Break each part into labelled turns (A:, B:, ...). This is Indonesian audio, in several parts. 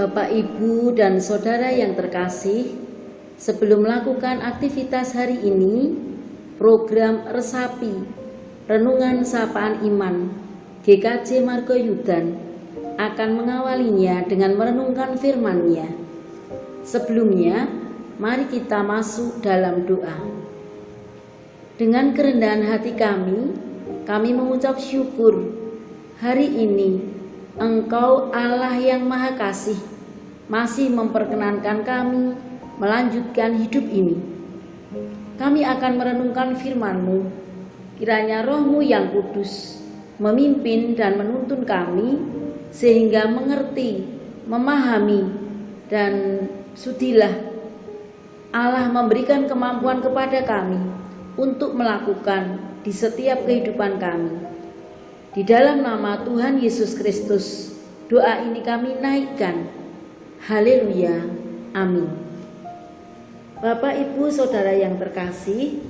A: Bapak, Ibu, dan Saudara yang terkasih, sebelum melakukan aktivitas hari ini, program Resapi, Renungan Sapaan Iman, GKJ Margoyudan, akan mengawalinya dengan merenungkan firman-Nya. Sebelumnya, mari kita masuk dalam doa. Dengan kerendahan hati kami mengucap syukur hari ini Engkau Allah yang Maha Kasih masih memperkenankan kami melanjutkan hidup ini. Kami akan merenungkan firman-Mu. Kiranya Roh-Mu yang kudus memimpin dan menuntun kami sehingga mengerti, memahami, dan sudilah Allah memberikan kemampuan kepada kami untuk melakukan di setiap kehidupan kami. Di dalam nama Tuhan Yesus Kristus, doa ini kami naikkan. Haleluya. Amin. Bapak, Ibu, Saudara yang terkasih,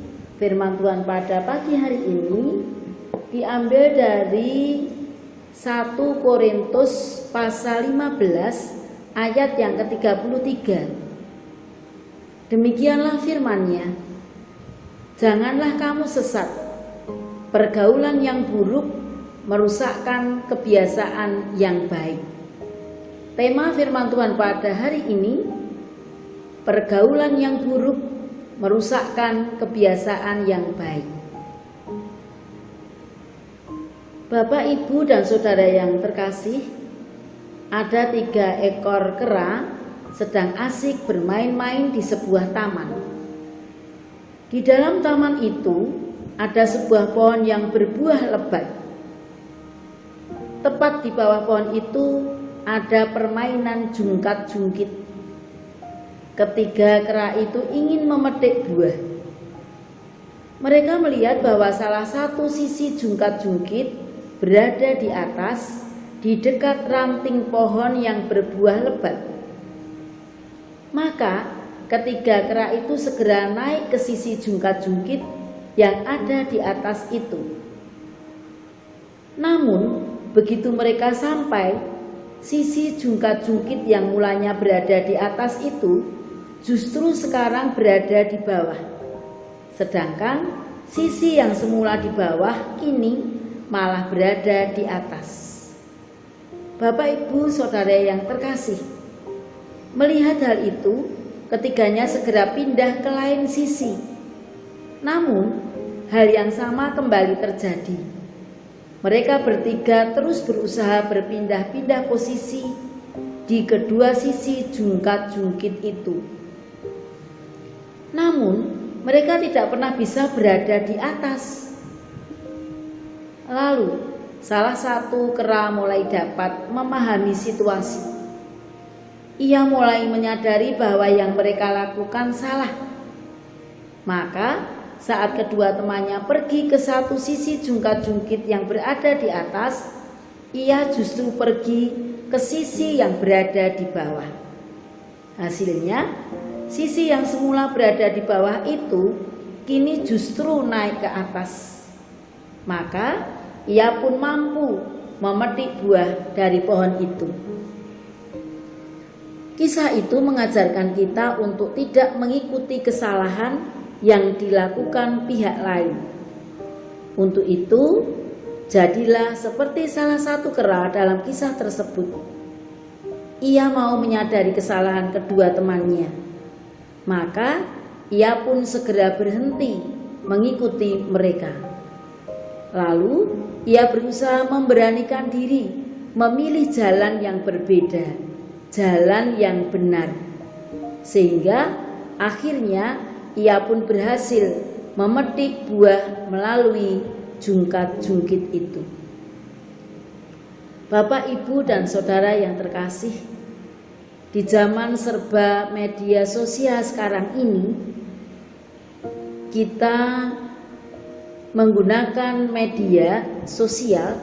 A: firman Tuhan pada pagi hari ini diambil dari 1 Korintus pasal 15 ayat yang ke-33. Demikianlah firman-Nya. Janganlah kamu sesat. Pergaulan yang buruk merusakkan kebiasaan yang baik. Tema firman Tuhan pada hari ini, pergaulan yang buruk merusakkan kebiasaan yang baik. Bapak, Ibu, dan Saudara yang terkasih, ada 3 ekor kera sedang asik bermain-main di sebuah taman. Di dalam taman itu ada sebuah pohon yang berbuah lebat. Tepat di bawah pohon itu ada permainan jungkat-jungkit. Ketiga kera itu ingin memetik buah. Mereka melihat bahwa salah satu sisi jungkat-jungkit berada di atas, di dekat ranting pohon yang berbuah lebat. Maka ketiga kera itu segera naik ke sisi jungkat-jungkit yang ada di atas itu. Namun begitu mereka sampai, sisi jungkat-jungkit yang mulanya berada di atas itu justru sekarang berada di bawah. Sedangkan sisi yang semula di bawah kini malah berada di atas. Bapak, Ibu, Saudara yang terkasih, melihat hal itu, ketiganya segera pindah ke lain sisi. Namun, hal yang sama kembali terjadi. Mereka bertiga terus berusaha berpindah-pindah posisi di kedua sisi jungkat-jungkit itu. Namun, mereka tidak pernah bisa berada di atas. Lalu, salah satu kera mulai dapat memahami situasi. Ia mulai menyadari bahwa yang mereka lakukan salah. Maka, saat kedua temannya pergi ke satu sisi jungkat-jungkit yang berada di atas, ia justru pergi ke sisi yang berada di bawah. Hasilnya, sisi yang semula berada di bawah itu kini justru naik ke atas. Maka, ia pun mampu memetik buah dari pohon itu. Kisah itu mengajarkan kita untuk tidak mengikuti kesalahan yang dilakukan pihak lain. Untuk itu, jadilah seperti salah satu kera dalam kisah tersebut. Ia mau menyadari kesalahan kedua temannya. Maka, ia pun segera berhenti mengikuti mereka. Lalu, ia berusaha memberanikan diri memilih jalan yang berbeda, jalan yang benar. Sehingga akhirnya ia pun berhasil memetik buah melalui jungkat-jungkit itu. Bapak, Ibu, dan Saudara yang terkasih, di zaman serba media sosial sekarang ini, kita menggunakan media sosial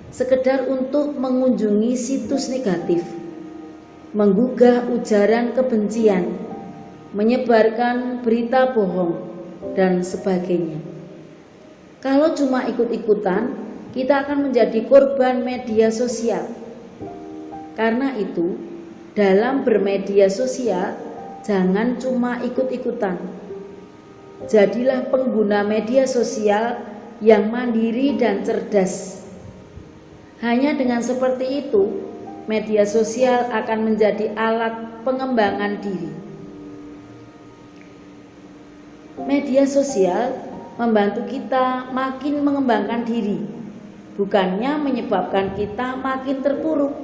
A: sekedar untuk mengunjungi situs negatif, menggugah ujaran kebencian, menyebarkan berita bohong, dan sebagainya. Kalau cuma ikut-ikutan, kita akan menjadi korban media sosial. Karena itu, dalam bermedia sosial jangan cuma ikut-ikutan. Jadilah pengguna media sosial yang mandiri dan cerdas. Hanya dengan seperti itu, media sosial akan menjadi alat pengembangan diri. Media sosial membantu kita makin mengembangkan diri, bukannya menyebabkan kita makin terpuruk.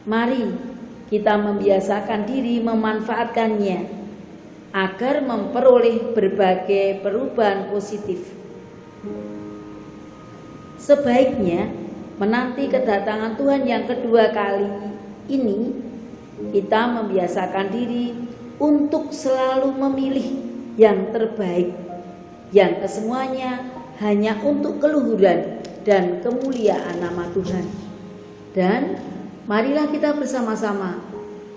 A: Mari kita membiasakan diri memanfaatkannya agar memperoleh berbagai perubahan positif. Sebaiknya menanti kedatangan Tuhan yang kedua kali ini, kita membiasakan diri untuk selalu memilih yang terbaik, yang kesemuanya hanya untuk keluhuran dan kemuliaan nama Tuhan. Dan marilah kita bersama-sama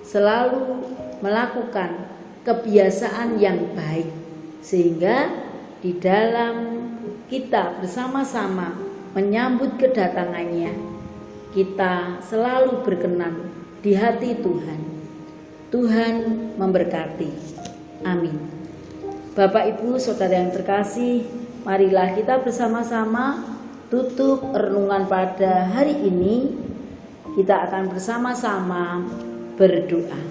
A: selalu melakukan kebiasaan yang baik, sehingga di dalam kita bersama-sama menyambut kedatangannya, kita selalu berkenan di hati Tuhan. Tuhan memberkati. Amin. Bapak, Ibu, Saudara yang terkasih, marilah kita bersama-sama tutup renungan pada hari ini. Kita akan bersama-sama berdoa.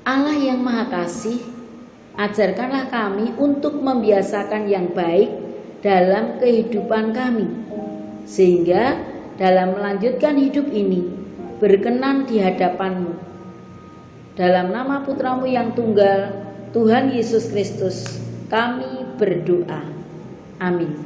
A: Allah yang Maha Kasih, ajarkanlah kami untuk membiasakan yang baik dalam kehidupan kami, sehingga dalam melanjutkan hidup ini berkenan di hadapan-Mu. Dalam nama Putra-Mu yang tunggal, Tuhan Yesus Kristus, kami berdoa. Amin.